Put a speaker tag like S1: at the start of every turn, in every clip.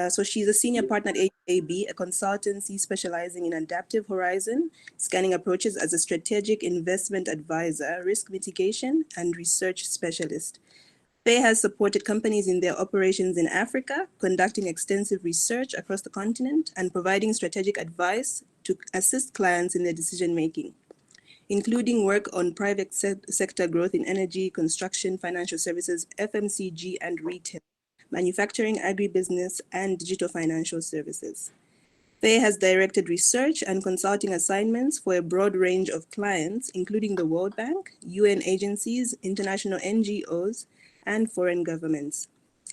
S1: So she's a senior partner at AB, a consultancy specializing in adaptive horizon scanning approaches as a strategic investment advisor, risk mitigation, and research specialist. Fay has supported companies in their operations in Africa, conducting extensive research across the continent and providing strategic advice to assist clients in their decision-making, including work on private sector growth in energy, construction, financial services, FMCG, and retail, manufacturing, agribusiness, and digital financial services. Fay has directed research and consulting assignments for a broad range of clients, including the World Bank, UN agencies, international NGOs, and foreign governments.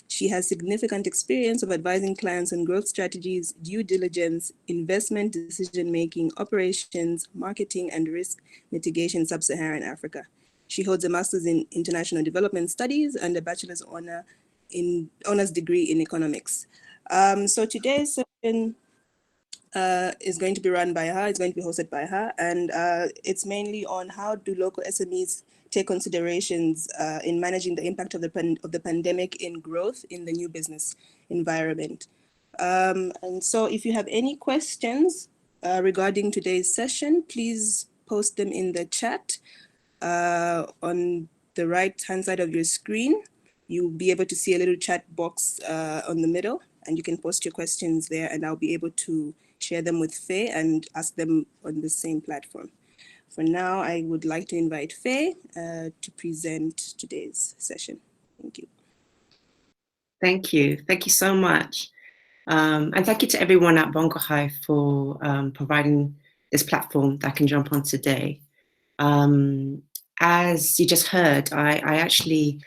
S1: She has significant experience of advising clients on growth strategies, due diligence, investment decision-making, operations, marketing, and risk mitigation in sub-Saharan Africa. She holds a master's in international development studies and a bachelor's honors degree in economics. So today's session is going to be run by her, it's going to be hosted by her, and it's mainly on how do local SMEs take considerations in managing the impact of the pandemic in growth in the new business environment. And so if you have any questions regarding today's session, please post them in the chat on the right-hand side of your screen. You'll be able to see a little chat box on the middle, and you can post your questions there, and I'll be able to share them with Fay and ask them on the same platform. For now, I would like to invite Fay to present today's session. Thank you.
S2: Thank you. Thank you so much. And thank you to everyone at Bongo Hive for providing this platform that I can jump on today. As you just heard, I actually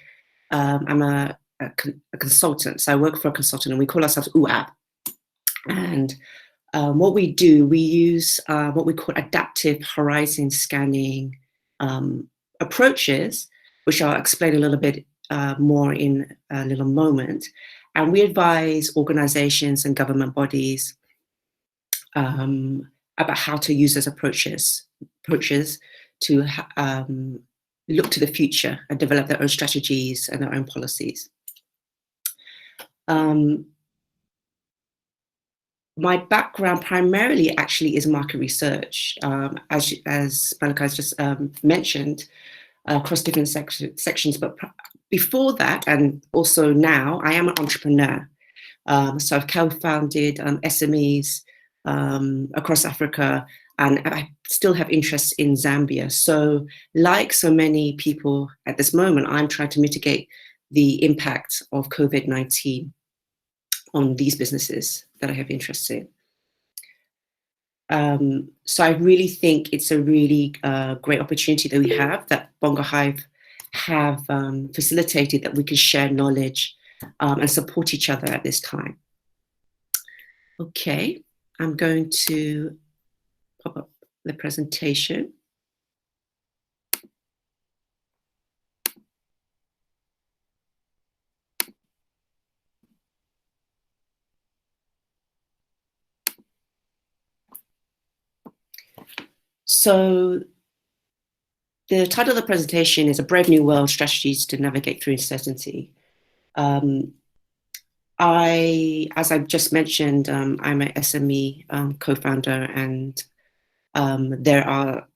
S2: am a consultant. So I work for a consultant and we call ourselves UAB. And what we do, we use what we call adaptive horizon scanning approaches, which I'll explain a little bit more in a little moment. And we advise organizations and government bodies about how to use those approaches to look to the future and develop their own strategies and their own policies. My background primarily actually is market research, as Malika has just mentioned, across different sections. But before that, and also now, I am an entrepreneur. So I've co-founded SMEs across Africa, and I still have interests in Zambia. So like so many people at this moment, I'm trying to mitigate the impact of COVID-19 on these businesses that I have interest in. So I really think it's a really great opportunity that we have, that Bongo Hive have facilitated, that we can share knowledge and support each other at this time. Okay, I'm going to pop up the presentation. So the title of the presentation is A Brave New World, Strategies to Navigate Through Uncertainty. As I've just mentioned, I'm an SME co-founder, and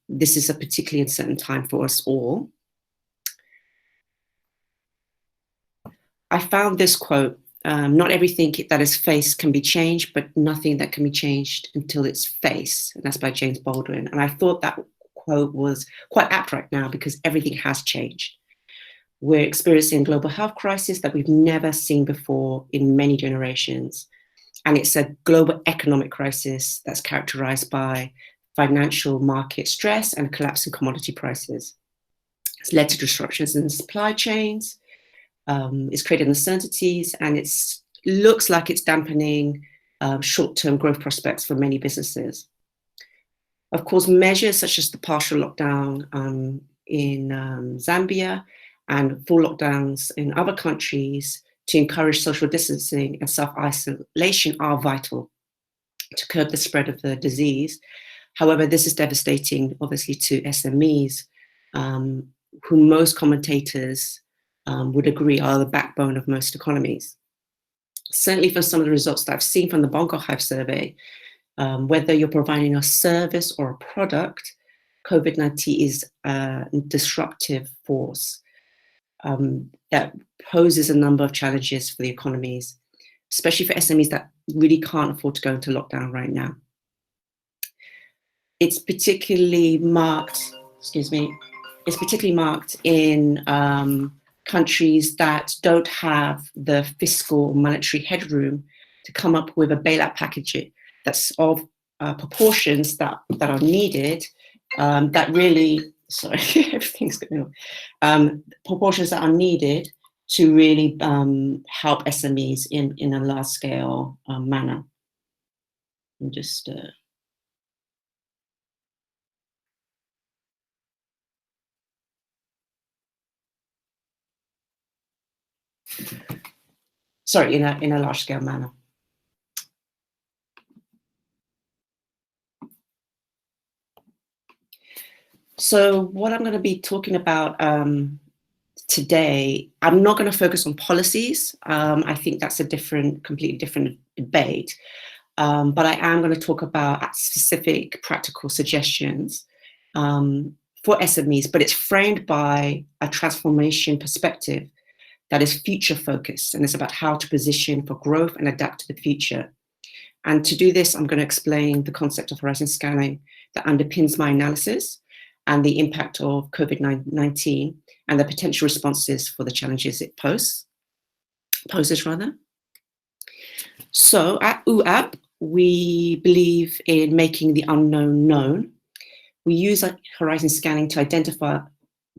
S2: this is a particularly uncertain time for us all. I found this quote, not everything that is faced can be changed, but nothing that can be changed until it's faced. And that's by James Baldwin. And I thought that quote was quite apt right now because everything has changed. We're experiencing a global health crisis that we've never seen before in many generations. And it's a global economic crisis that's characterized by financial market stress and collapsing commodity prices. It's led to disruptions in supply chains. It's created uncertainties, and it looks like it's dampening short-term growth prospects for many businesses. Of course, measures such as the partial lockdown in Zambia and full lockdowns in other countries to encourage social distancing and self-isolation are vital to curb the spread of the disease. However, this is devastating, obviously, to SMEs, who most commentators would agree are the backbone of most economies. certainly for some of the results that I've seen from the Bongo Hive survey, whether you're providing a service or a product, COVID-19 is a disruptive force that poses a number of challenges for the economies, especially for SMEs that really can't afford to go into lockdown right now. It's particularly marked, it's particularly marked in countries that don't have the fiscal or monetary headroom to come up with a bailout package that's of proportions that are needed, that really, sorry, everything's going on, proportions that are needed to really help SMEs in a large scale manner. I'm just, sorry, in a large scale manner. So what I'm going to be talking about today, I'm not going to focus on policies. I think that's a completely different debate. But I am going to talk about specific practical suggestions for SMEs, but it's framed by a transformation perspective that is future focused, and it's about how to position for growth and adapt to the future. And to do this, I'm going to explain the concept of horizon scanning that underpins my analysis and the impact of COVID-19 and the potential responses for the challenges it poses. So at UAP, we believe in making the unknown known. We use horizon scanning to identify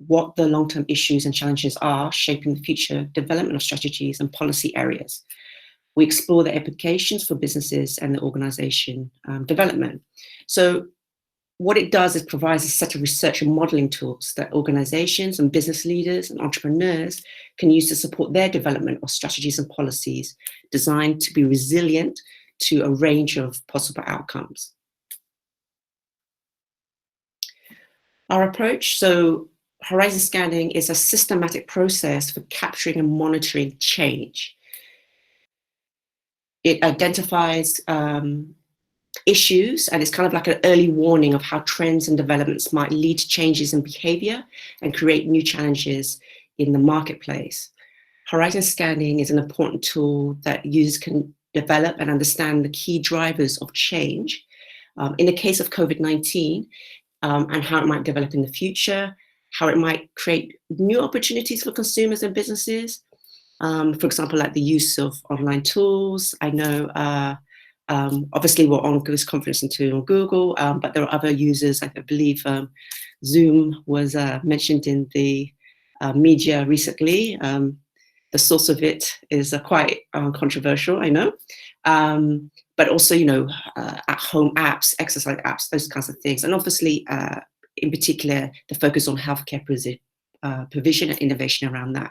S2: what the long-term issues and challenges are shaping the future development of strategies and policy areas. We explore the implications for businesses and the organization development. So what it does is provides a set of research and modeling tools that organizations and business leaders and entrepreneurs can use to support their development of strategies and policies designed to be resilient to a range of possible outcomes. Our approach, so horizon scanning is a systematic process for capturing and monitoring change. It identifies issues, and it's kind of like an early warning of how trends and developments might lead to changes in behavior and create new challenges in the marketplace. Horizon scanning is an important tool that users can develop and understand the key drivers of change. In the case of COVID-19, and how it might develop in the future, how it might create new opportunities for consumers and businesses. For example, like the use of online tools. I know, obviously we're on this conference on Google, but there are other users. I believe Zoom was mentioned in the media recently. The source of it is quite controversial, I know. But also, at-home apps, exercise apps, those kinds of things. And obviously, in particular, the focus on healthcare provision and innovation around that.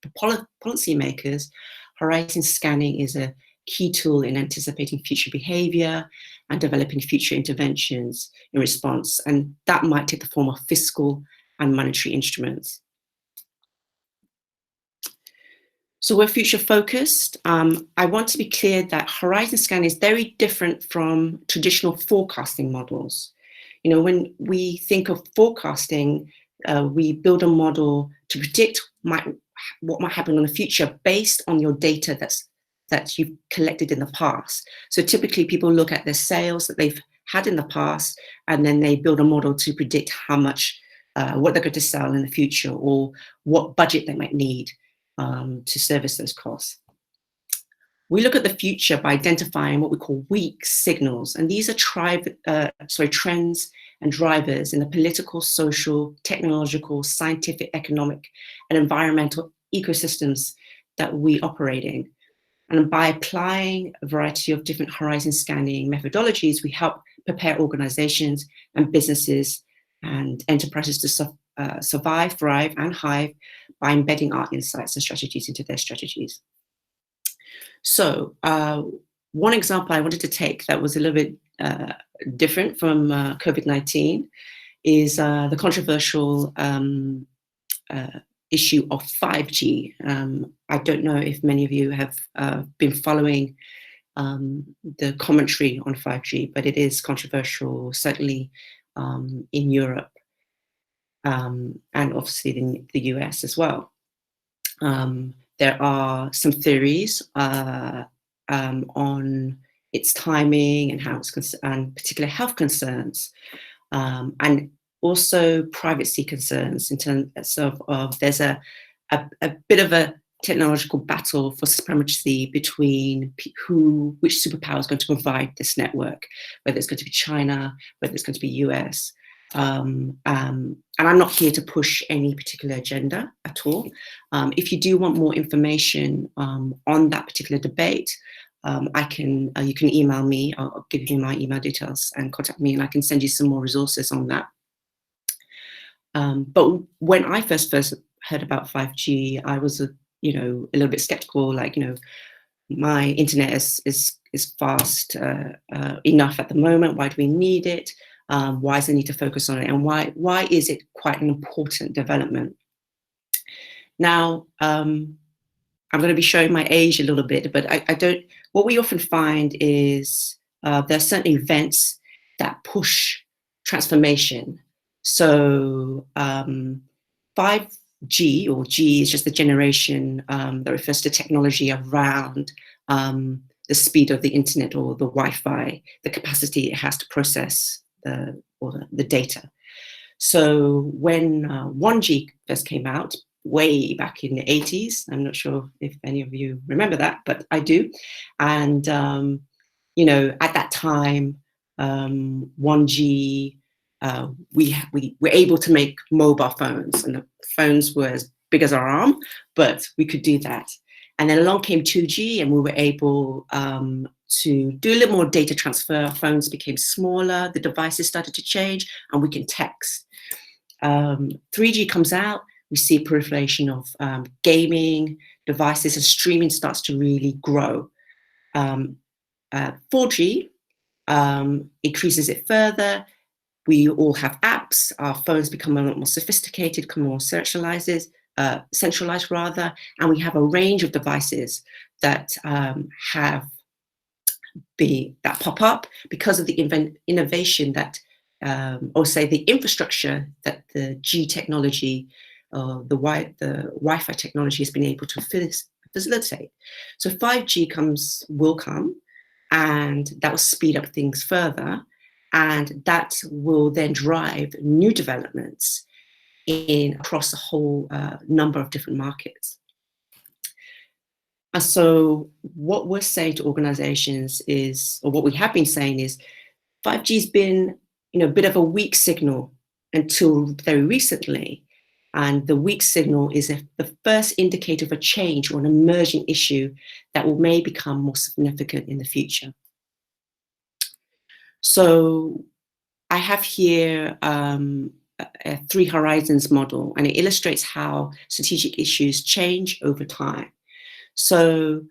S2: For policymakers, horizon scanning is a key tool in anticipating future behavior and developing future interventions in response. And that might take the form of fiscal and monetary instruments. So we're future focused. I want to be clear that horizon scanning is very different from traditional forecasting models. When we think of forecasting, we build a model to predict what might happen in the future based on your data that you've collected in the past. So typically people look at their sales that they've had in the past, and then they build a model to predict how much, what they're going to sell in the future, or what budget they might need to service those costs. We look at the future by identifying what we call weak signals, and these are trends and drivers in the political, social, technological, scientific, economic, and environmental ecosystems that we operate in. And by applying a variety of different horizon scanning methodologies, we help prepare organizations and businesses and enterprises to survive, thrive, and hive by embedding our insights and strategies into their strategies. So one example I wanted to take that was a little bit different from COVID-19 is the controversial issue of 5G. I don't know if many of you have been following the commentary on 5G, but it is controversial, certainly in Europe, and obviously in the US as well. There are some theories on its timing and how it's and particular health concerns, and also privacy concerns in terms of there's a bit of a technological battle for supremacy between which superpower is going to provide this network, whether it's going to be China, whether it's going to be US. And I'm not here to push any particular agenda at all. If you do want more information on that particular debate, you can email me. I'll give you my email details and contact me, and I can send you some more resources on that. But when I first heard about 5G, I was a little bit skeptical. Like, my internet is fast enough at the moment. Why do we need it? Why is there need to focus on it? And why is it quite an important development? Now, I'm going to be showing my age a little bit, but what we often find is there are certain events that push transformation. So 5G, or G, is just the generation that refers to technology around the speed of the internet or the Wi-Fi, the capacity it has to process the data. So when 1G first came out, way back in the 80s, I'm not sure if any of you remember that, but I do. And, at that time, 1G, we were able to make mobile phones, and the phones were as big as our arm, but we could do that. And then along came 2G, and we were able to do a little more data transfer. Our phones became smaller, the devices started to change, and we can text. 3G comes out, we see a proliferation of gaming devices, and streaming starts to really grow. 4G increases it further. We all have apps. Our phones become a lot more sophisticated, become more centralized rather, and we have a range of devices that that pop up because of the innovation that, or say the infrastructure that the G technology, the Wi-Fi technology has been able to facilitate. So 5G will come, and that will speed up things further, and that will then drive new developments across a whole number of different markets. And so what we're saying to organizations is, or what we have been saying is, 5G has been a bit of a weak signal until very recently. And the weak signal is the first indicator of a change or an emerging issue that may become more significant in the future. So I have here a 3 horizons model, and it illustrates how strategic issues change over time. So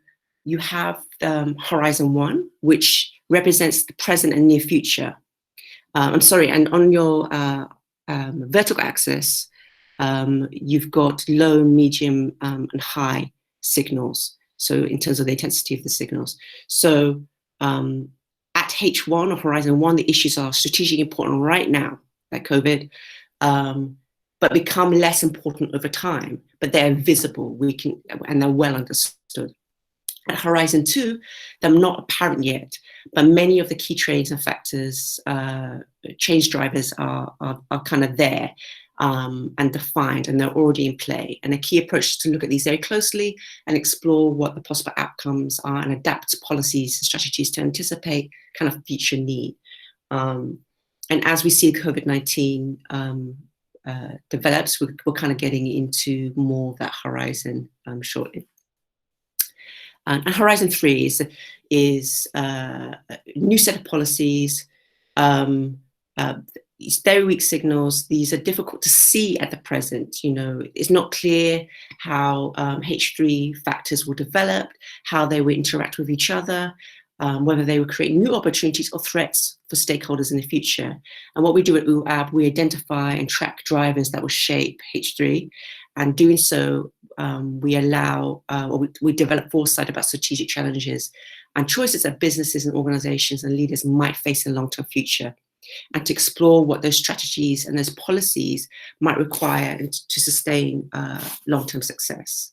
S2: you have Horizon 1, which represents the present and near future. And on your vertical axis, you've got low, medium, and high signals. So in terms of the intensity of the signals. So at H1 or Horizon 1, the issues are strategically important right now, like COVID, but become less important over time, but they're visible, and they're well understood. At Horizon 2, they're not apparent yet, but many of the key trends and factors, change drivers are kind of there and defined, and they're already in play. And a key approach is to look at these very closely and explore what the possible outcomes are and adapt policies and strategies to anticipate kind of future need. And as we see COVID-19 develops, we're kind of getting into more of that horizon shortly. And Horizon 3 is a new set of policies. These very weak signals. These are difficult to see at the present. It's not clear how H3 factors will develop, how they will interact with each other, whether they will create new opportunities or threats for stakeholders in the future. And what we do at UAB, we identify and track drivers that will shape H3, And doing so, we allow, or we develop foresight about strategic challenges and choices that businesses and organizations and leaders might face in the long-term future, and to explore what those strategies and those policies might require to sustain long-term success.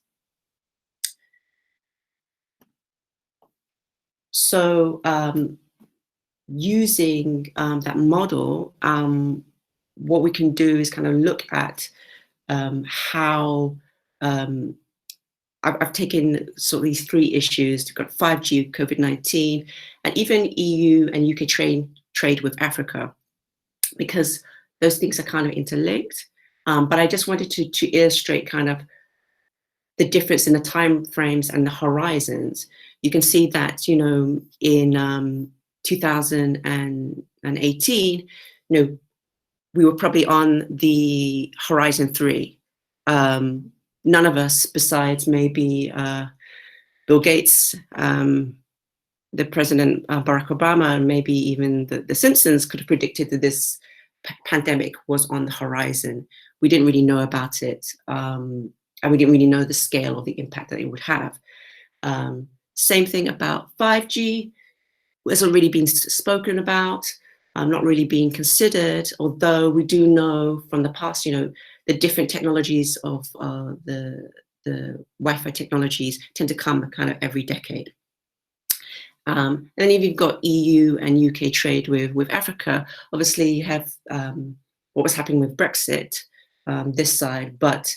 S2: So using that model, what we can do is kind of look at how I've taken sort of these three issues. We've got 5G, COVID-19, and even EU and UK trade with Africa, because those things are kind of interlinked. But I just wanted to illustrate kind of the difference in the time frames and the horizons. You can see that, you know, in 2018, you know, we were probably on the horizon 3. None of us, besides maybe Bill Gates, the President Barack Obama, and maybe even the Simpsons, could have predicted that this pandemic was on the horizon. We didn't really know about it, and we didn't really know the scale of the impact that it would have. Same thing about 5G. Hasn't really been spoken about, not really being considered, although we do know from the past, you know, the different technologies of the Wi-Fi technologies tend to come kind of every decade. And then if you've got EU and UK trade with Africa, obviously you have what was happening with Brexit this side, but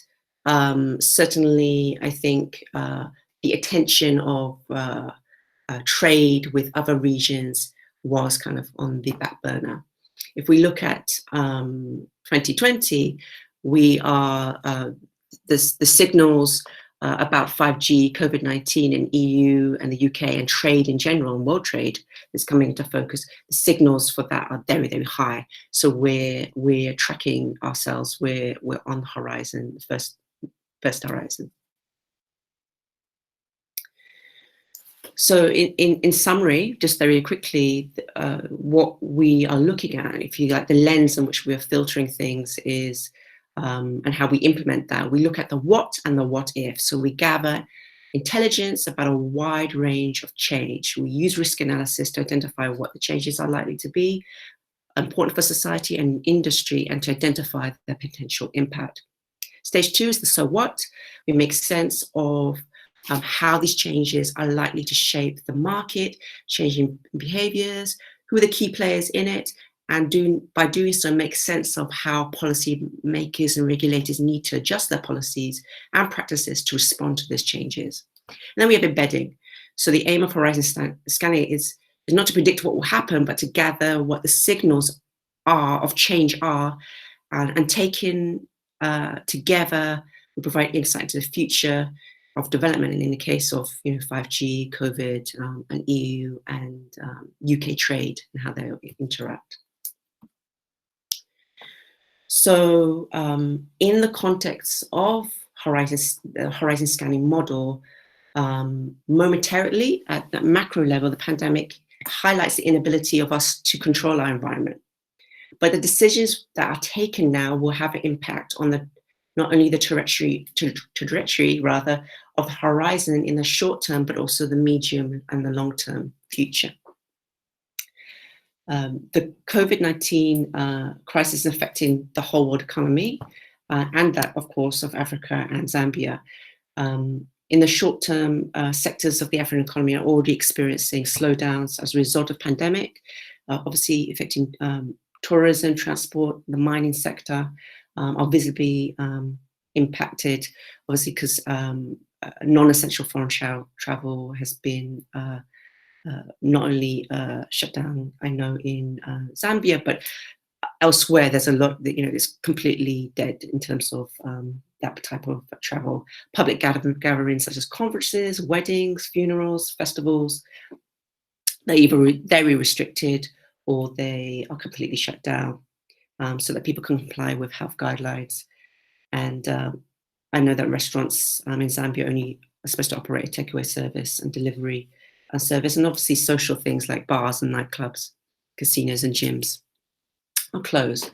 S2: certainly I think the attention of trade with other regions was kind of on the back burner. If we look at 2020, we are the signals about 5G, COVID-19 in EU and the UK and trade in general and world trade is coming into focus. The signals for that are very, very high. So we're tracking ourselves. We're on the horizon, first horizon. So in summary, just very quickly, what we are looking at, if you like, the lens in which we are filtering things is, and how we implement that, we look at the what and the what if. So we gather intelligence about a wide range of change. We use risk analysis to identify what the changes are likely to be, important for society and industry, and to identify their potential impact. Stage 2 is the so what. We make sense of how these changes are likely to shape the market, changing behaviors, who are the key players in it, and by doing so make sense of how policy makers and regulators need to adjust their policies and practices to respond to these changes. And then we have embedding. So the aim of horizon scanning is not to predict what will happen, but to gather what the signals of change are, and taken together, we provide insight into the future of development, and in the case of 5G, COVID, and EU and UK trade and how they interact. So in the context of the horizon scanning model, momentarily at that macro level, the pandemic highlights the inability of us to control our environment. But the decisions that are taken now will have an impact on not only the trajectory rather of the horizon in the short term, but also the medium and the long term future. The COVID-19 crisis is affecting the whole world economy, and that, of course, of Africa and Zambia. In the short term, sectors of the African economy are already experiencing slowdowns as a result of pandemic, obviously affecting tourism, transport, the mining sector are visibly impacted, obviously because non-essential foreign travel has been not only shut down, I know, in Zambia, but elsewhere there's a lot that, it's completely dead in terms of that type of travel. Public gatherings such as conferences, weddings, funerals, festivals, they're either very restricted or they are completely shut down, so that people can comply with health guidelines. And I know that restaurants in Zambia only are supposed to operate a takeaway service and delivery service, and obviously social things like bars and nightclubs, casinos and gyms are closed.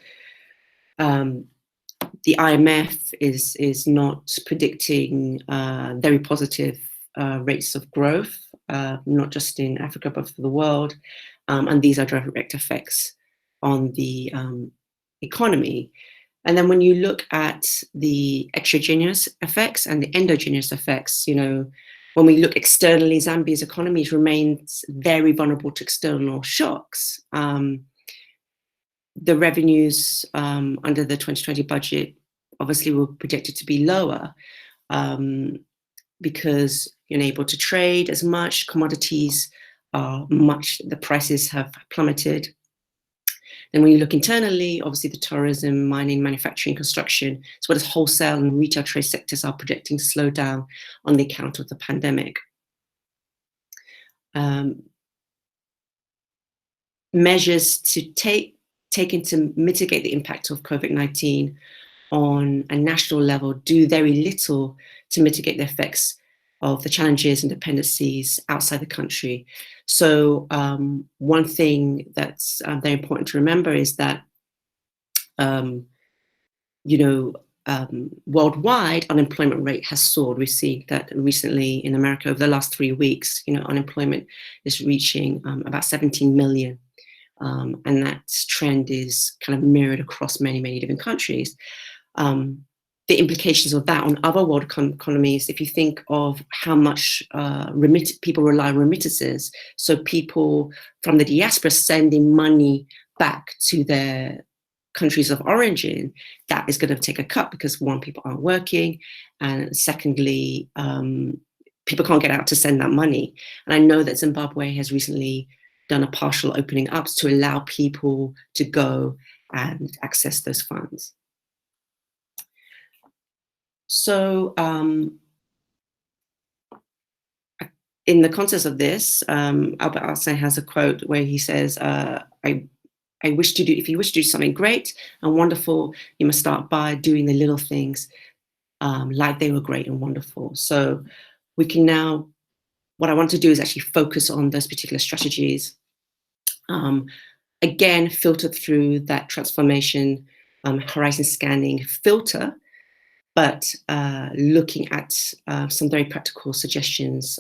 S2: The IMF is not predicting very positive rates of growth, not just in Africa, but for the world. And these are direct effects on the economy. And then when you look at the exogenous effects and the endogenous effects, you know, when we look externally, Zambia's economy remains very vulnerable to external shocks. The revenues under the 2020 budget obviously were predicted to be lower because you're unable to trade as much, commodities are the prices have plummeted. Then when you look internally, obviously the tourism, mining, manufacturing, construction, as well as wholesale and retail trade sectors are predicting to slow down on the account of the pandemic. Measures to taken to mitigate the impact of COVID-19 on a national level do very little to mitigate the effects of the challenges and dependencies outside the country. So one thing that's very important to remember is that, worldwide, unemployment rate has soared. We've seen that recently in America over the last 3 weeks, unemployment is reaching about 17 million. And that trend is kind of mirrored across many, many different countries. The implications of that on other world economies, if you think of how much people rely on remittances, so people from the diaspora sending money back to their countries of origin, that is going to take a cut because one, people aren't working, and secondly, people can't get out to send that money. And I know that Zimbabwe has recently done a partial opening up to allow people to go and access those funds. So in the context of this, Albert Einstein has a quote where he says, if you wish to do something great and wonderful, you must start by doing the little things like they were great and wonderful. So we can now, what I want to do is actually focus on those particular strategies. Again, filtered through that transformation horizon scanning filter, but looking at some very practical suggestions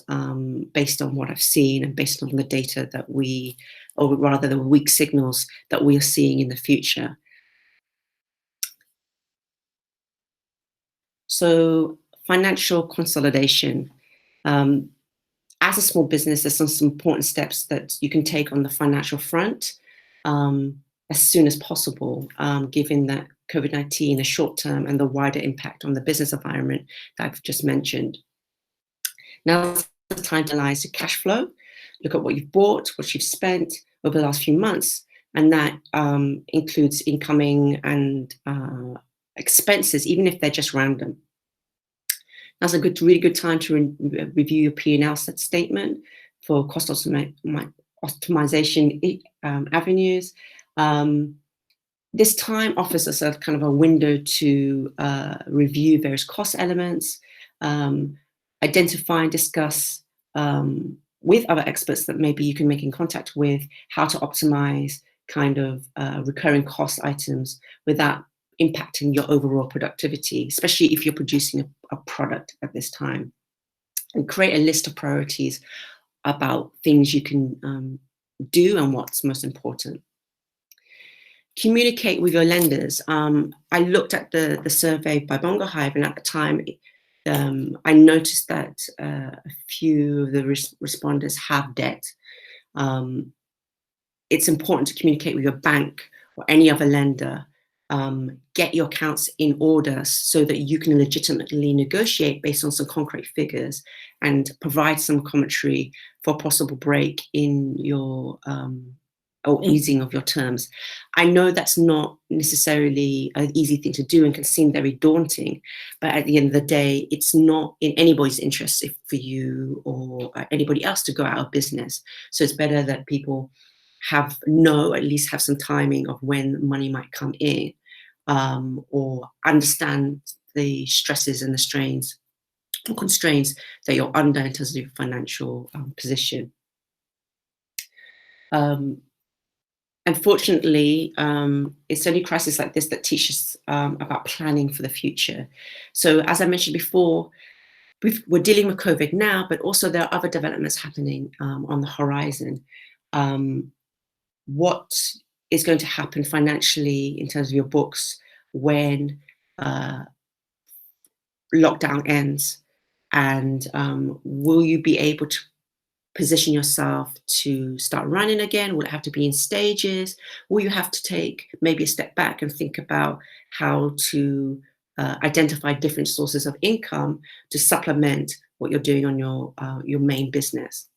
S2: based on what I've seen and based on the data that or rather the weak signals that we are seeing in the future. So financial consolidation. As a small business, there's some important steps that you can take on the financial front as soon as possible, given that COVID-19, the short term and the wider impact on the business environment that I've just mentioned. Now it's time to analyze your cash flow, look at what you've bought, what you've spent over the last few months, and that includes incoming and expenses, even if they're just random. That's a really good time to review your P&L statement for cost optimization avenues. This time offers us a kind of a window to review various cost elements, identify and discuss with other experts that maybe you can make in contact with how to optimize kind of recurring cost items without impacting your overall productivity, especially if you're producing a product at this time. And create a list of priorities about things you can do and what's most important. Communicate with your lenders. I looked at the survey by Bongo Hive, and at the time, I noticed that a few of the responders have debt. It's important to communicate with your bank or any other lender. Get your accounts in order so that you can legitimately negotiate based on some concrete figures and provide some commentary for a possible break in your or easing of your terms. I know that's not necessarily an easy thing to do and can seem very daunting, but at the end of the day, it's not in anybody's interest for you or anybody else to go out of business. So it's better that people at least have some timing of when money might come in, or understand the stresses and the strains or constraints that you're under in terms of your financial position. unfortunately, it's only crises like this that teach us about planning for the future. So as I mentioned before, we're dealing with COVID now, but also there are other developments happening on the horizon. What is going to happen financially in terms of your books when lockdown ends? And will you be able to position yourself to start running again? Will it have to be in stages? Will you have to take maybe a step back and think about how to identify different sources of income to supplement what you're doing on your main business?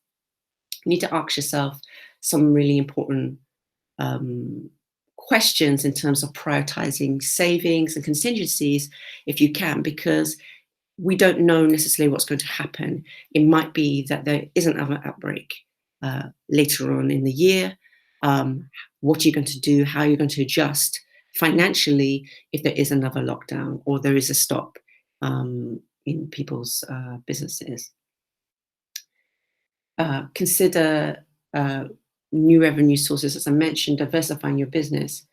S2: You need to ask yourself some really important questions in terms of prioritizing savings and contingencies if you can, because we don't know necessarily what's going to happen. It might be that there is another outbreak later on in the year. What are you going to do? How are you going to adjust financially if there is another lockdown or there is a stop in people's businesses? Consider new revenue sources, as I mentioned, diversifying your business.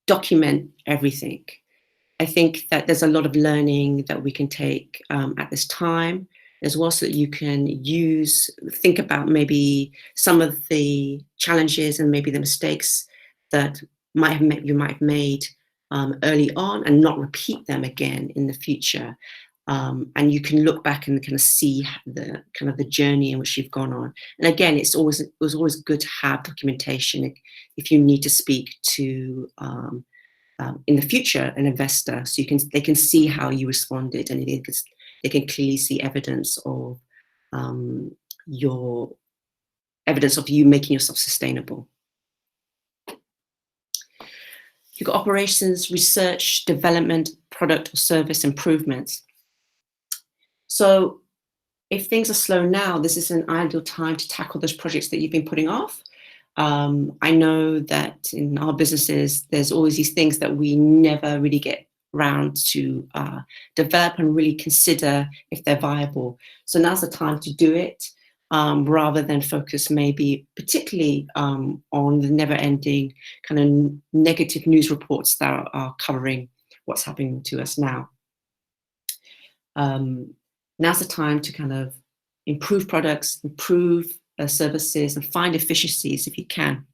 S2: Document everything. I think that there's a lot of learning that we can take at this time, as well, so that you can think about maybe some of the challenges and maybe the mistakes that you might have made early on and not repeat them again in the future. And you can look back and kind of see the journey in which you've gone on. And again, it was always good to have documentation if you need to speak to in the future an investor, so they can see how you responded, and they can clearly see evidence of you making yourself sustainable. You've got operations, research, development, product or service improvements. So if things are slow now, this is an ideal time to tackle those projects that you've been putting off. I know that in our businesses, there's always these things that we never really get around to develop and really consider if they're viable. So now's the time to do it, rather than focus maybe particularly on the never-ending kind of negative news reports that are covering what's happening to us now. Now's the time to kind of improve products, improve services, and find efficiencies if you can.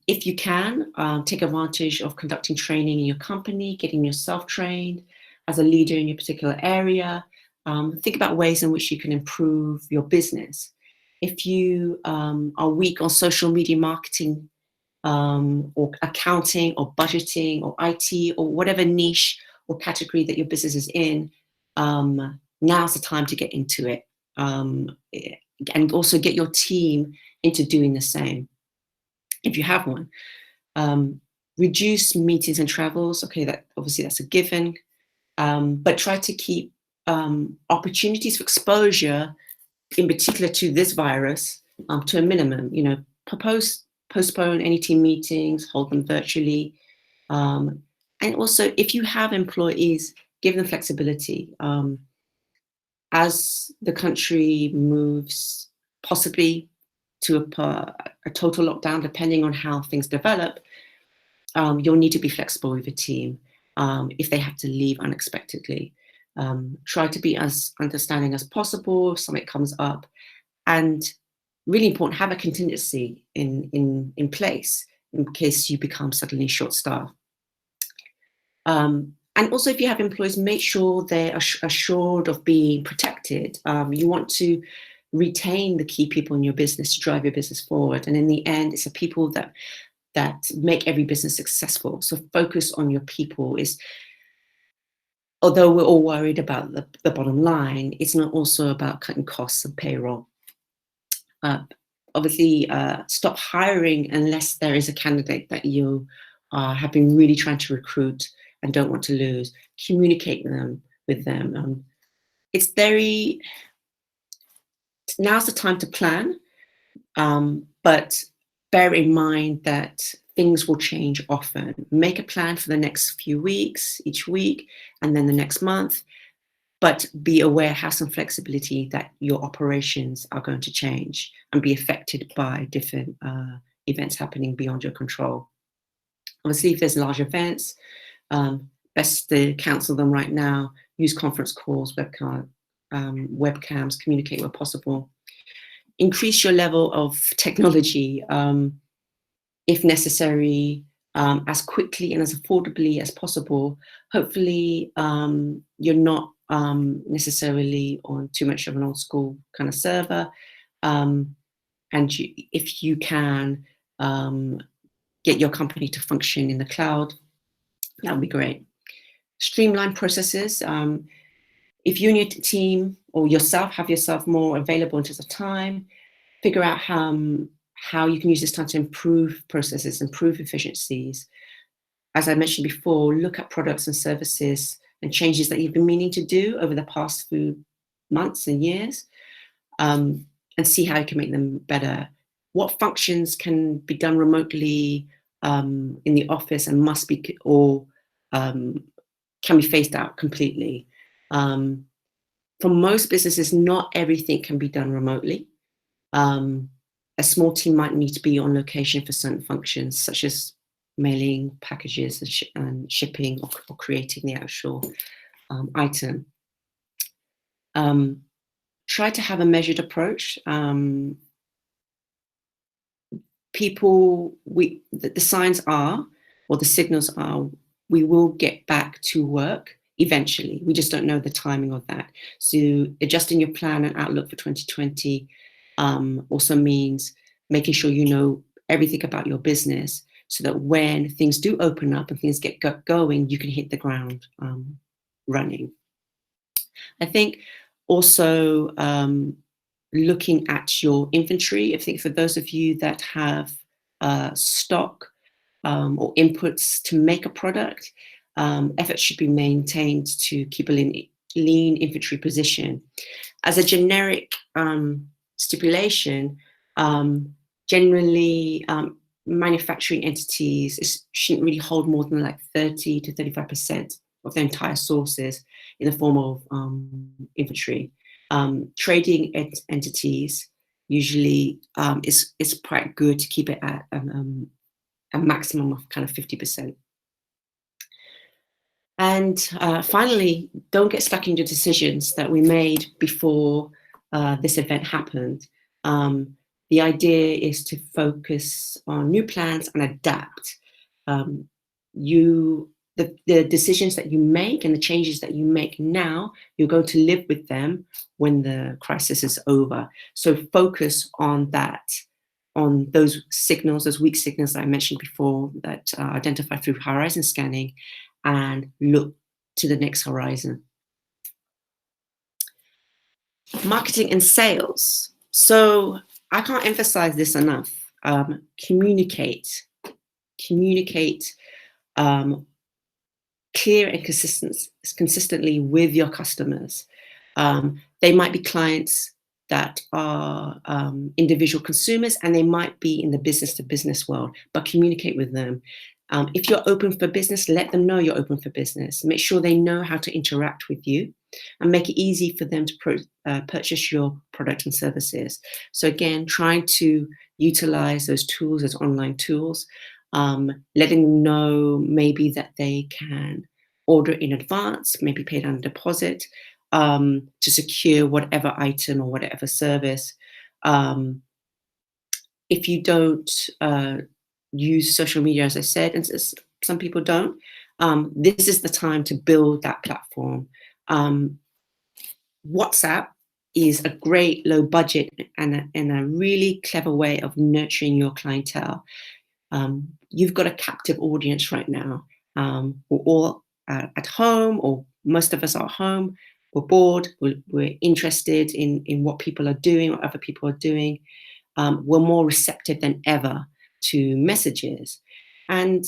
S2: If you can, take advantage of conducting training in your company, getting yourself trained as a leader in your particular area. Think about ways in which you can improve your business. If you are weak on social media marketing, or accounting or budgeting or IT or whatever niche or category that your business is in, now's the time to get into it. And also get your team into doing the same, if you have one. Reduce meetings and travels. Okay, that's a given. But try to keep opportunities for exposure, in particular to this virus, to a minimum. Postpone any team meetings, hold them virtually. And also, if you have employees, give them flexibility. As the country moves possibly to a total lockdown, depending on how things develop, you'll need to be flexible with your team if they have to leave unexpectedly. Try to be as understanding as possible if something comes up. And really important, have a contingency in place in case you become suddenly short-staffed. And also, if you have employees, make sure they're assured of being protected. You want to retain the key people in your business to drive your business forward. And in the end, it's the people that make every business successful. So focus on your people. Although we're all worried about the bottom line, it's not also about cutting costs and payroll. Obviously, stop hiring unless there is a candidate that you have been really trying to recruit and don't want to lose. Communicate with them. Now's the time to plan, but bear in mind that things will change often. Make a plan for the next few weeks, each week, and then the next month. but be aware, have some flexibility that your operations are going to change and be affected by different events happening beyond your control. Obviously, if there's large events, best to cancel them right now. Use conference calls, webcams, communicate where possible. Increase your level of technology, if necessary, as quickly and as affordably as possible. Hopefully, you're not necessarily on too much of an old school kind of server. And if you can get your company to function in the cloud, that would be great. Streamline processes. If you and your team or yourself have yourself more available in terms of time, figure out how you can use this time to improve processes, improve efficiencies. As I mentioned before, look at products and services and changes that you've been meaning to do over the past few months and years, and see how you can make them better. What functions can be done remotely in the office and must be, or can be phased out completely. For most businesses, not everything can be done remotely. A small team might need to be on location for certain functions, such as mailing packages and shipping or creating the actual item. Try to have a measured approach. The signs are, or the signals are, we will get back to work eventually. We just don't know the timing of that. So adjusting your plan and outlook for 2020 also means making sure you know everything about your business, so that when things do open up and things get going, you can hit the ground running. I think also looking at your inventory. I think for those of you that have stock or inputs to make a product, efforts should be maintained to keep a lean inventory position. As a generic stipulation, generally manufacturing entities shouldn't really hold more than like 30 to 35% of their entire sources in the form of inventory. Trading entities usually is quite good to keep it at a maximum of kind of 50%. And finally, don't get stuck in your decisions that we made before this event happened. The idea is to focus on new plans and adapt. The decisions that you make and the changes that you make now, you're going to live with them when the crisis is over. So focus on that, on those signals, those weak signals that I mentioned before that are identified through horizon scanning, and look to the next horizon. Marketing and sales. So I can't emphasize this enough. Communicate clear and consistently with your customers. They might be clients that are individual consumers, and they might be in the business to business world, but communicate with them. If you're open for business, let them know you're open for business. Make sure they know how to interact with you, and make it easy for them to purchase your product and services. So again, trying to utilize those tools, those online tools, letting them know maybe that they can order in advance, maybe pay down a deposit to secure whatever item or whatever service. If you don't use social media, as I said, and some people don't, this is the time to build that platform. WhatsApp is a great low budget and a really clever way of nurturing your clientele. You've got a captive audience right now. We're all at home, or most of us are at home. We're bored. We're interested in what people are doing, what other people are doing. We're more receptive than ever to messages. And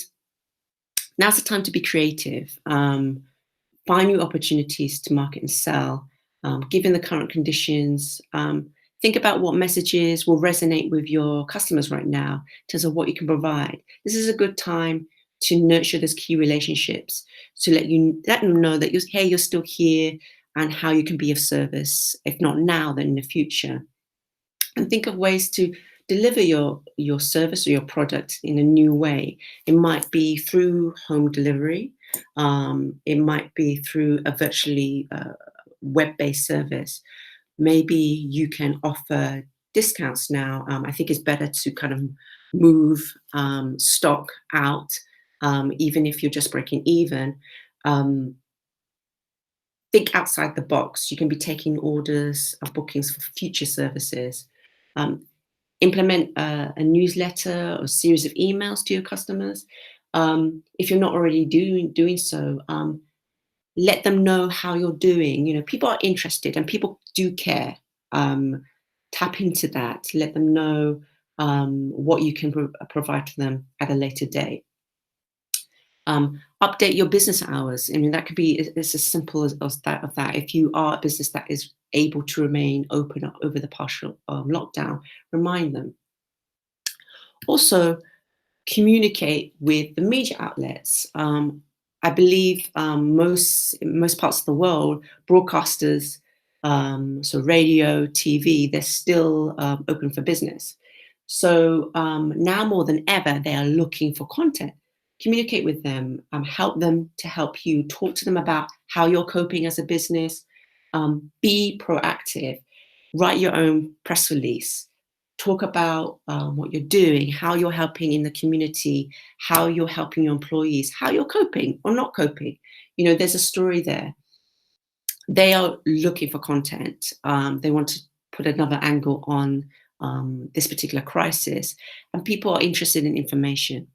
S2: now's the time to be creative. Find new opportunities to market and sell. Given the current conditions, think about what messages will resonate with your customers right now in terms of what you can provide. This is a good time to nurture those key relationships, to let them know that you're still here, and how you can be of service, if not now, then in the future. And think of ways to deliver your service or your product in a new way. It might be through home delivery. It might be through a virtually web-based service. Maybe you can offer discounts now. I think it's better to kind of move stock out, even if you're just breaking even. Think outside the box. You can be taking orders of bookings for future services. Implement a newsletter or series of emails to your customers. If you're not already doing so, let them know how you're doing. You know, people are interested and people do care. Tap into that. Let them know what you can provide to them at a later date. Update your business hours. I mean, that could be as simple as that. If you are a business that is able to remain open over the partial lockdown, remind them. Also, communicate with the media outlets. I believe most parts of the world, broadcasters, so radio, TV, they're still open for business. So now more than ever, they are looking for content. Communicate with them, help them to help you, talk to them about how you're coping as a business, be proactive, write your own press release, talk about what you're doing, how you're helping in the community, how you're helping your employees, how you're coping or not coping. You know, there's a story there. They are looking for content. They want to put another angle on this particular crisis, and people are interested in information.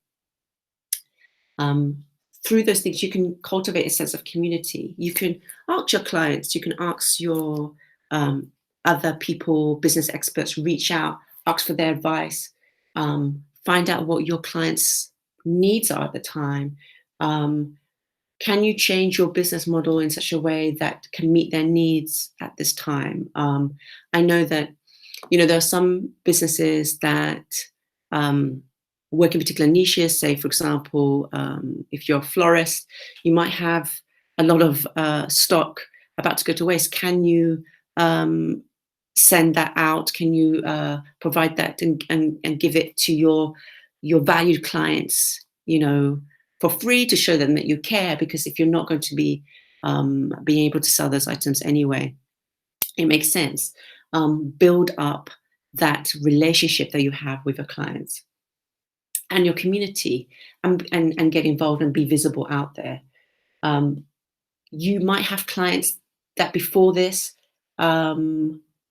S2: Through those things, you can cultivate a sense of community. You can ask your clients, you can ask your other people, business experts, reach out, ask for their advice, find out what your clients' needs are at the time. Can you change your business model in such a way that can meet their needs at this time? I know that, you know, there are some businesses that work in particular niches. Say, for example, if you're a florist, you might have a lot of stock about to go to waste. Can you send that out? Can you provide that and give it to your valued clients, you know, for free, to show them that you care? Because if you're not going to be being able to sell those items anyway, it makes sense. Build up that relationship that you have with your clients and your community, and get involved and be visible out there. You might have clients that before this are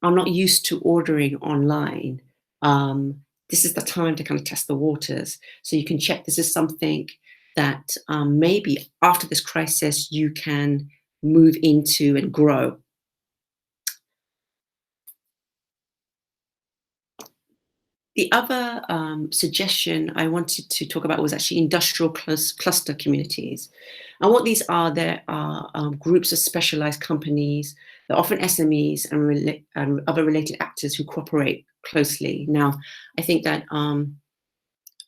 S2: not used to ordering online. This is the time to kind of test the waters. So you can check this is something that maybe after this crisis you can move into and grow. The other suggestion I wanted to talk about was actually industrial cluster communities. And what these are, there are groups of specialized companies, they're often SMEs and other related actors who cooperate closely. Now, I think that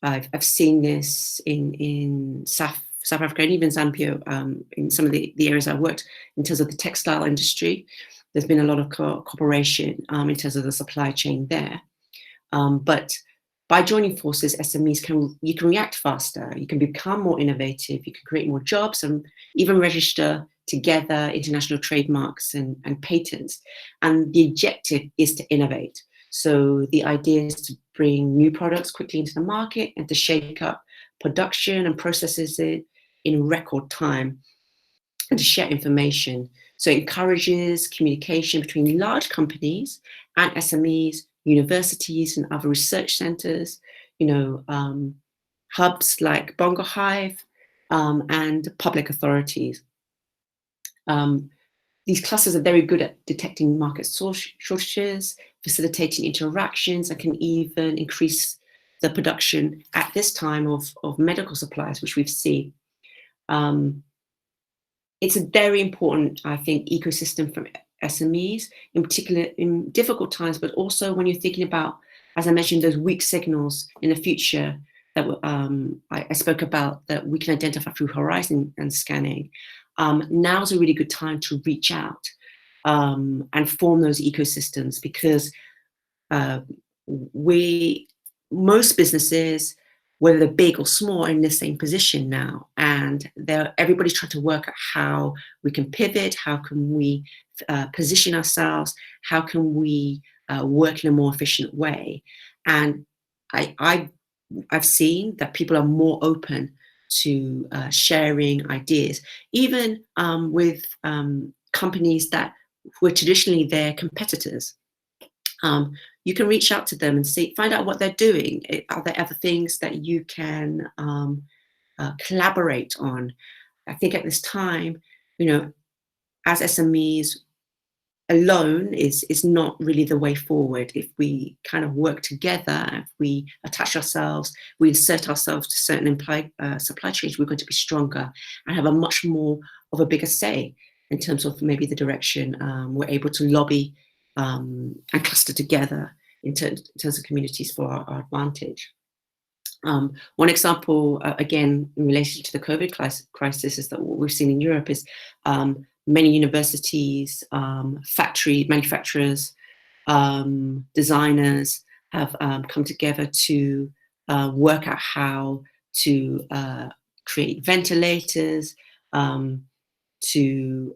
S2: I've seen this in South Africa and even Zambia, in some of the areas I've worked in terms of the textile industry. There's been a lot of cooperation in terms of the supply chain there. But by joining forces, SMEs you can react faster, you can become more innovative, you can create more jobs and even register together international trademarks and patents. And the objective is to innovate. So the idea is to bring new products quickly into the market and to shake up production and processes it in record time and to share information. So it encourages communication between large companies and SMEs, universities and other research centers, you know, hubs like Bongo Hive, and public authorities. These clusters are very good at detecting market shortages, facilitating interactions, and can even increase the production at this time of medical supplies, which we've seen. It's a very important, I think, ecosystem for SMEs, in particular in difficult times, but also when you're thinking about, as I mentioned, those weak signals in the future that I spoke about that we can identify through horizon and scanning. Now's a really good time to reach out. and form those ecosystems, because most businesses, whether they're big or small, are in the same position now, and everybody's trying to work out how we can pivot, how can we position ourselves, how can we work in a more efficient way. And I've seen that people are more open to sharing ideas, even with companies that were traditionally their competitors. You can reach out to them and find out what they're doing. Are there other things that you can collaborate on? I think at this time, as SMEs, alone is not really the way forward. If we kind of work together, if we attach ourselves, we insert ourselves to certain supply chains, we're going to be stronger and have a much more of a bigger say in terms of maybe the direction we're able to lobby and cluster together in terms of communities for our advantage. One example, again, in relation to the COVID crisis, is that what we've seen in Europe is many universities, manufacturers, designers have come together to work out how to create ventilators, to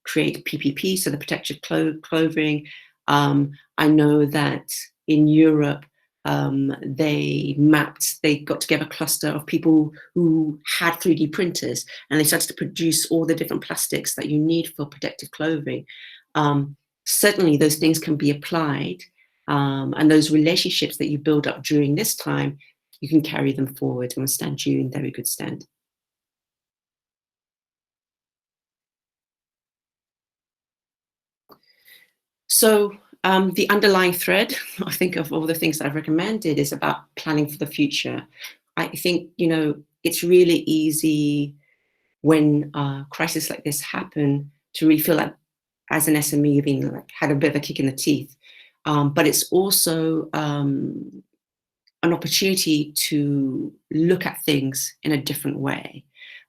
S2: create PPP, so the protective clothing. I know that in Europe, they got together a cluster of people who had 3D printers, and they started to produce all the different plastics that you need for protective clothing. Certainly those things can be applied, and those relationships that you build up during this time, you can carry them forward and stand you in very good stead. So the underlying thread, I think, of all the things that I've recommended is about planning for the future. I think, it's really easy when crises like this happen to really feel like, as an SME, you've been had a bit of a kick in the teeth. But it's also an opportunity to look at things in a different way.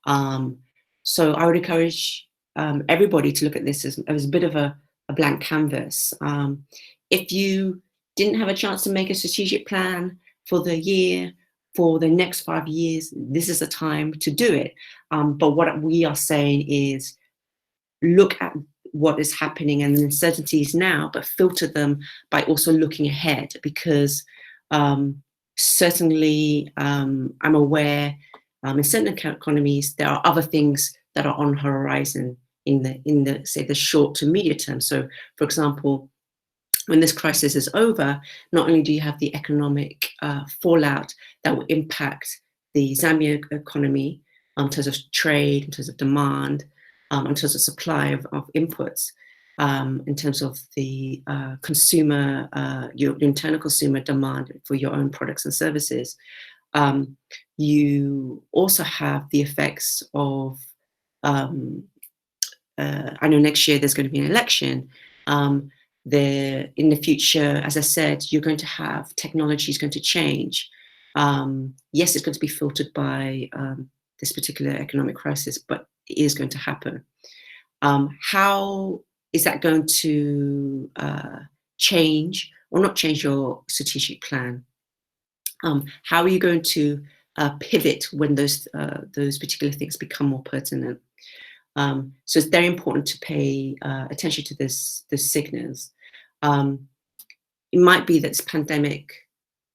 S2: So I would encourage everybody to look at this as a bit of a blank canvas. If you didn't have a chance to make a strategic plan for the year, for the next 5 years, this is the time to do it. But what we are saying is look at what is happening and the uncertainties now, but filter them by also looking ahead, because certainly I'm aware in certain economies there are other things that are on the horizon in the say the short to medium term. So, for example, when this crisis is over, not only do you have the economic fallout that will impact the Zambia economy in terms of trade, in terms of demand, in terms of supply of inputs, in terms of the consumer, your internal consumer demand for your own products and services. You also have the effects of, I know next year there's going to be an election. In the future, as I said, you're going to have technology is going to change. Yes, it's going to be filtered by this particular economic crisis, but it is going to happen. How is that going to change or not change your strategic plan? How are you going to pivot when those particular things become more pertinent? So it's very important to pay attention to those signals. It might be that this pandemic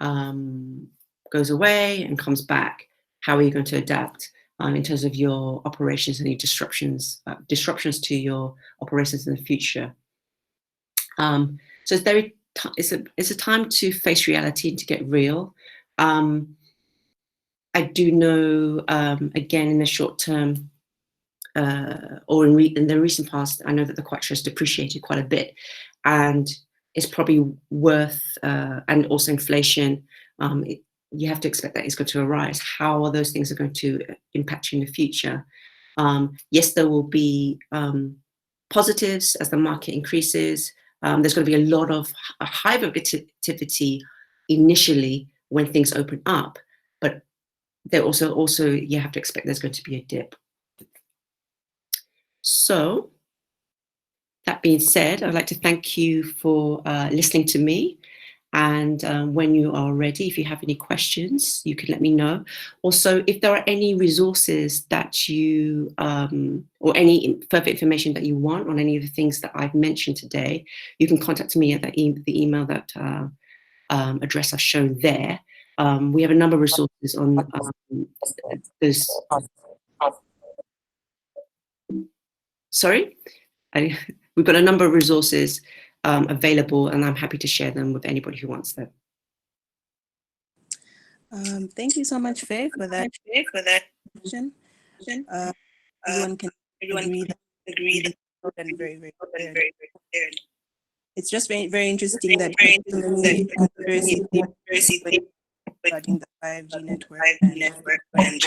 S2: goes away and comes back. How are you going to adapt in terms of your operations and your disruptions to your operations in the future? So it's a time to face reality and to get real. I do know, again, in the short term, or in the recent past, I know that the kwacha has depreciated quite a bit, and it's probably worth, and also inflation, you have to expect that it's going to arise. How are those things are going to impact you in the future? Yes, there will be positives as the market increases. There's going to be a lot of high activity initially when things open up, but there also you have to expect there's going to be a dip. So that being said, I'd like to thank you for listening to me. And when you are ready, if you have any questions, you can let me know. Also, if there are any resources that you, or any further information that you want on any of the things that I've mentioned today, you can contact me at the email that address I've shown there. We have a number of resources on this. Sorry? We've got a number of resources available, and I'm happy to share them with anybody who wants them.
S1: Thank you so much, Fay, for that. Everyone can agree that and very, very clear. It's just very, very interesting that regarding the 5G network and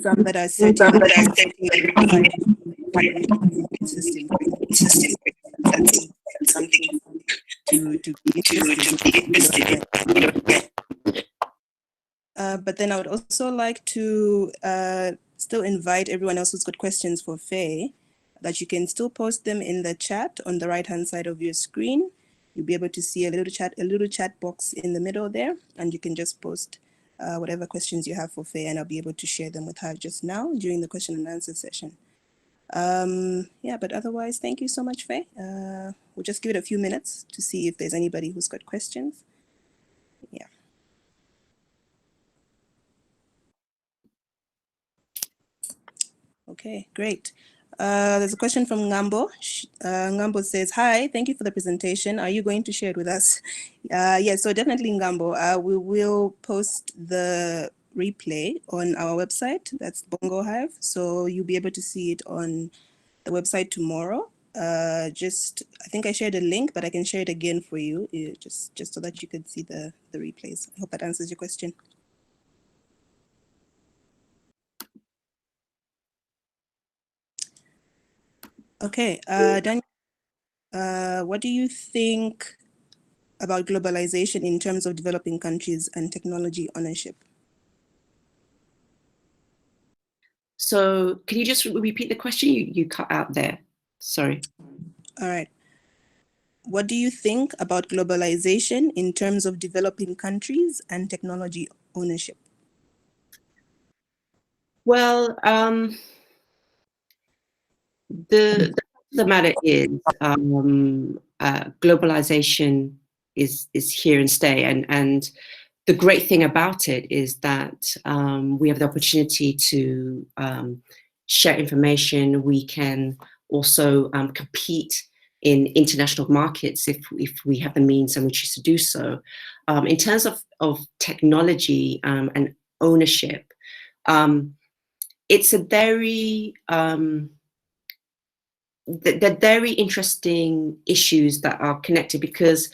S1: some that are setting system something to be interested. But then I would also like to still invite everyone else who's got questions for Fay, that you can still post them in the chat on the right-hand side of your screen. You'll be able to see a little chat box in the middle there, and you can just post whatever questions you have for Fay, and I'll be able to share them with her just now during the question and answer session. Yeah, but otherwise, thank you so much, Fay. We'll just give it a few minutes to see if there's anybody who's got questions. Yeah. Okay, great. There's a question from Ngambo. Ngambo says, hi, thank you for the presentation. Are you going to share it with us? Yes, so definitely Ngambo. We will post the replay on our website. That's Bongo Hive. So you'll be able to see it on the website tomorrow. I think I shared a link, but I can share it again for you, just so that you could see the replays. I hope that answers your question. Okay, Daniel, what do you think about globalization in terms of developing countries and technology ownership?
S2: So can you just repeat the question? You cut out there. Sorry.
S1: All right. What do you think about globalization in terms of developing countries and technology ownership?
S2: Well, the matter is globalization is here and stay, and the great thing about it is that we have the opportunity to share information. We can also compete in international markets if we have the means and we choose to do so. In terms of technology and ownership, it's a very they're very interesting issues that are connected, because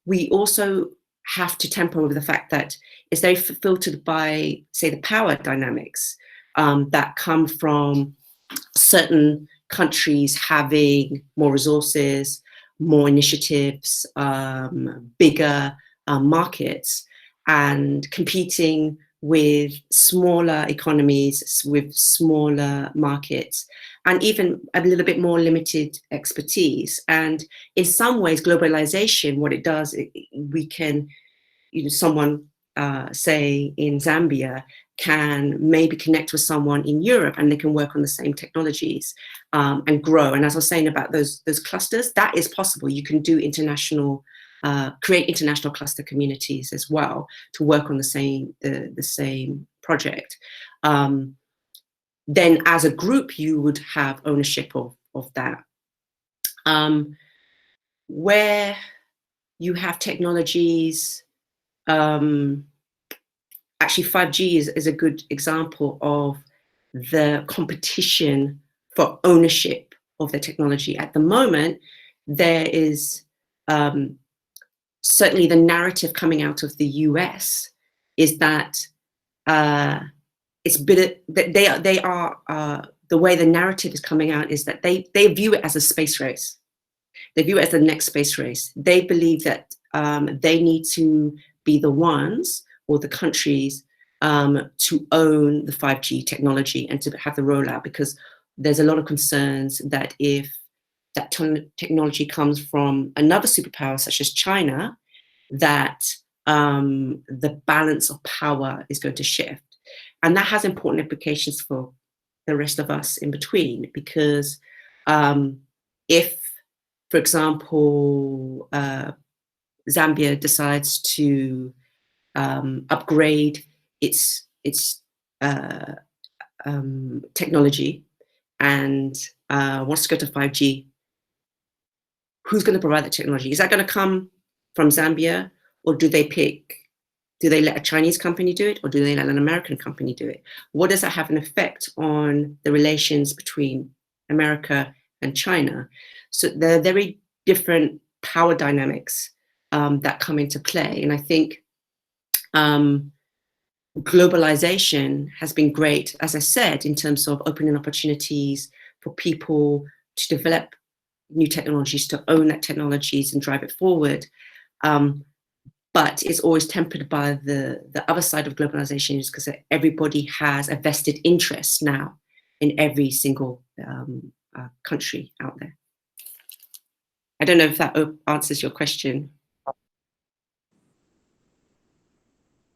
S2: we also have to temper with the fact that it's very filtered by, say, the power dynamics that come from certain countries having more resources, more initiatives, bigger markets, and competing with smaller economies, with smaller markets, and even a little bit more limited expertise. And in some ways, globalization, what it does, we can, someone, say in Zambia, can maybe connect with someone in Europe, and they can work on the same technologies and grow. And as I was saying about those clusters, that is possible. You can do international, create international cluster communities as well to work on the same project. Then as a group, you would have ownership of that. Where you have technologies, actually 5G is a good example of the competition for ownership of the technology. At the moment, there is certainly the narrative coming out of the US is that it's been, they are the way the narrative is coming out is that they view it as a space race. They view it as the next space race. They believe that they need to be the ones, or the countries, to own the 5G technology and to have the rollout, because there's a lot of concerns that if that technology comes from another superpower such as China, that the balance of power is going to shift. And that has important implications for the rest of us in between, because if, for example, Zambia decides to upgrade its technology and wants to go to 5G, who's going to provide the technology? Is that going to come from Zambia, or do they let a Chinese company do it, or do they let an American company do it? What does that have an effect on the relations between America and China? So there are very different power dynamics that come into play. And I think globalization has been great, as I said, in terms of opening opportunities for people to develop new technologies, to own that technologies and drive it forward. But it's always tempered by the other side of globalization, is because everybody has a vested interest now in every single country out there. I don't know if that answers your question.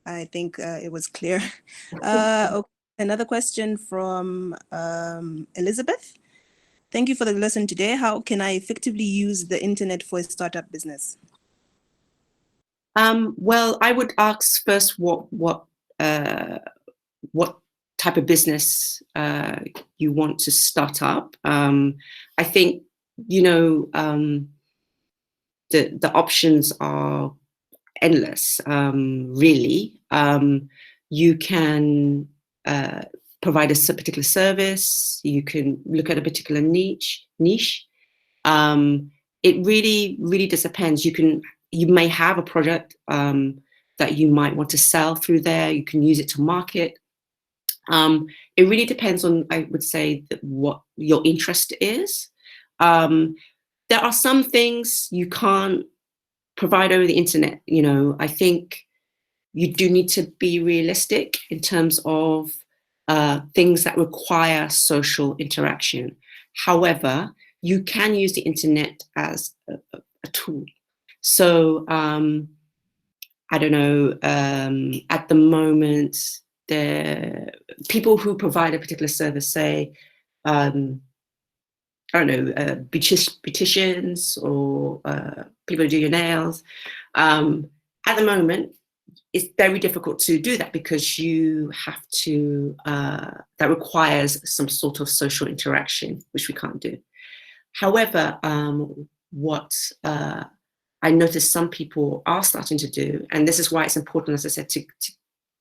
S1: I think it was clear. Okay. Another question from Elizabeth. Thank you for the lesson today. How can I effectively use the internet for a startup business?
S2: Well, I would ask first what type of business you want to start up. I think, you know, the options are endless, really. You can provide a particular service. You can look at a particular niche. It really just depends. You may have a product that you might want to sell through there. You can use it to market. It really depends on, I would say, what your interest is. There are some things you can't provide over the internet. You know, I think you do need to be realistic in terms of things that require social interaction. However, you can use the internet as a tool. So I don't know, at the moment, the people who provide a particular service, say, I don't know, beauticians or people who do your nails. At the moment, it's very difficult to do that, because you have to, that requires some sort of social interaction, which we can't do. However, what I noticed some people are starting to do, and this is why it's important, as I said, to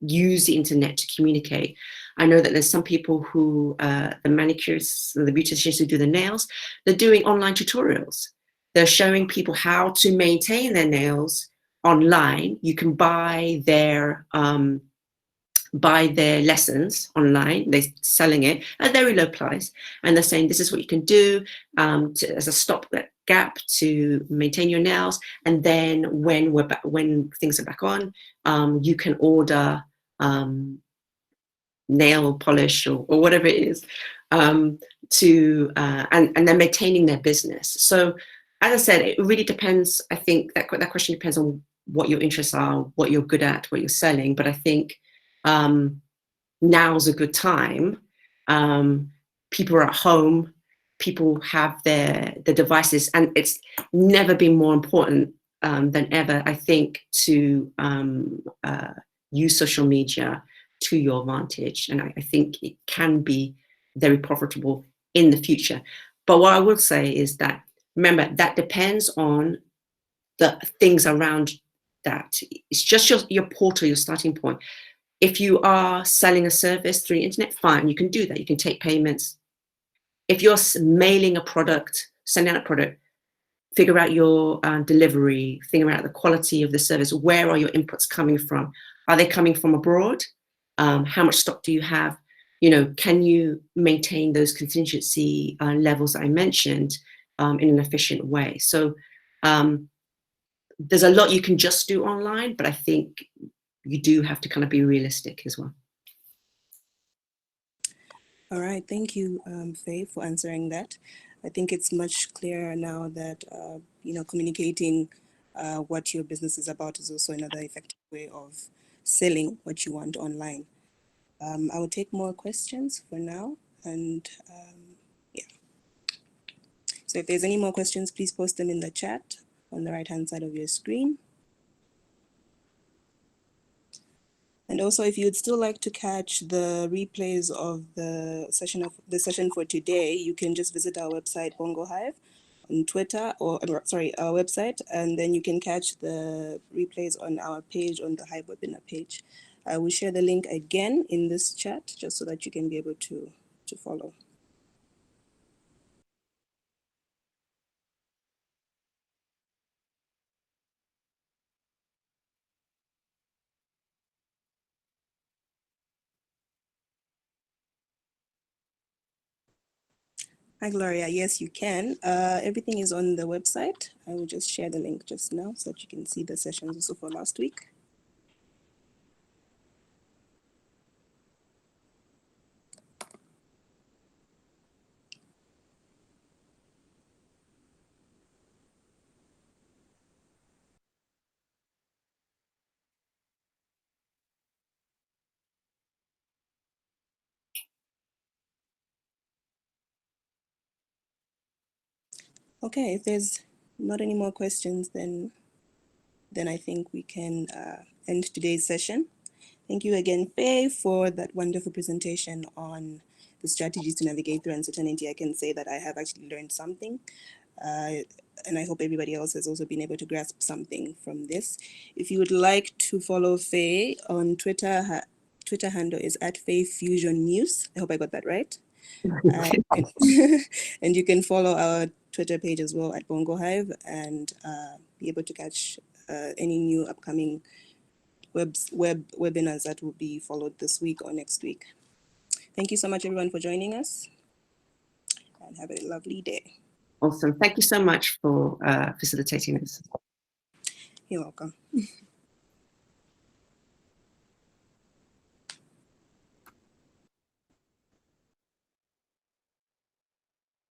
S2: use the internet to communicate. I know that there's some people who, the manicurists, the beauticians who do the nails, they're doing online tutorials. They're showing people how to maintain their nails online. You can buy their lessons online. They're selling it at very low price, and they're saying this is what you can do as a stopgap to maintain your nails. And then when things are back on, you can order nail polish or whatever it is, and they're maintaining their business. So, as I said, it really depends. I think that question depends on what your interests are, what you're good at, what you're selling. But I think now's a good time. People are at home. People have their devices, and it's never been more important than ever, I think, to use social media to your advantage. And I think it can be very profitable in the future. But what I will say is that, remember, that depends on the things around that. It's just your portal, your starting point. If you are selling a service through the internet, fine, you can do that. You can take payments. If you're mailing a product, sending out a product, figure out your delivery, figure out the quality of the service. Where are your inputs coming from? Are they coming from abroad? How much stock do you have? You know, can you maintain those contingency levels that I mentioned in an efficient way? So there's a lot you can just do online, but I think you do have to kind of be realistic as well.
S1: All right, thank you, Faye, for answering that. I think it's much clearer now that, communicating what your business is about is also another effective way of selling what you want online. I will take more questions for now. And yeah. So if there's any more questions, please post them in the chat on the right-hand side of your screen. And also, if you'd still like to catch the replays of the session for today, you can just visit our website, Bongo Hive, on Twitter, or our website, and then you can catch the replays on our page, on the Hive webinar page. I will share the link again in this chat, just so that you can be able to follow. Hi, Gloria. Yes, you can. Everything is on the website. I will just share the link just now so that you can see the sessions also for last week. Okay, if there's not any more questions, then I think we can end today's session. Thank you again, Faye, for that wonderful presentation on the strategies to navigate through uncertainty. I can say that I have actually learned something, and I hope everybody else has also been able to grasp something from this. If you would like to follow Faye on Twitter, her Twitter handle is @FayFusionNews. I hope I got that right. And you can follow our Twitter page as well at Bongo Hive, and be able to catch any new upcoming webinars that will be followed this week or next week. Thank you so much, everyone, for joining us, and have a lovely day.
S2: Awesome. Thank you so much for facilitating this.
S1: You're welcome.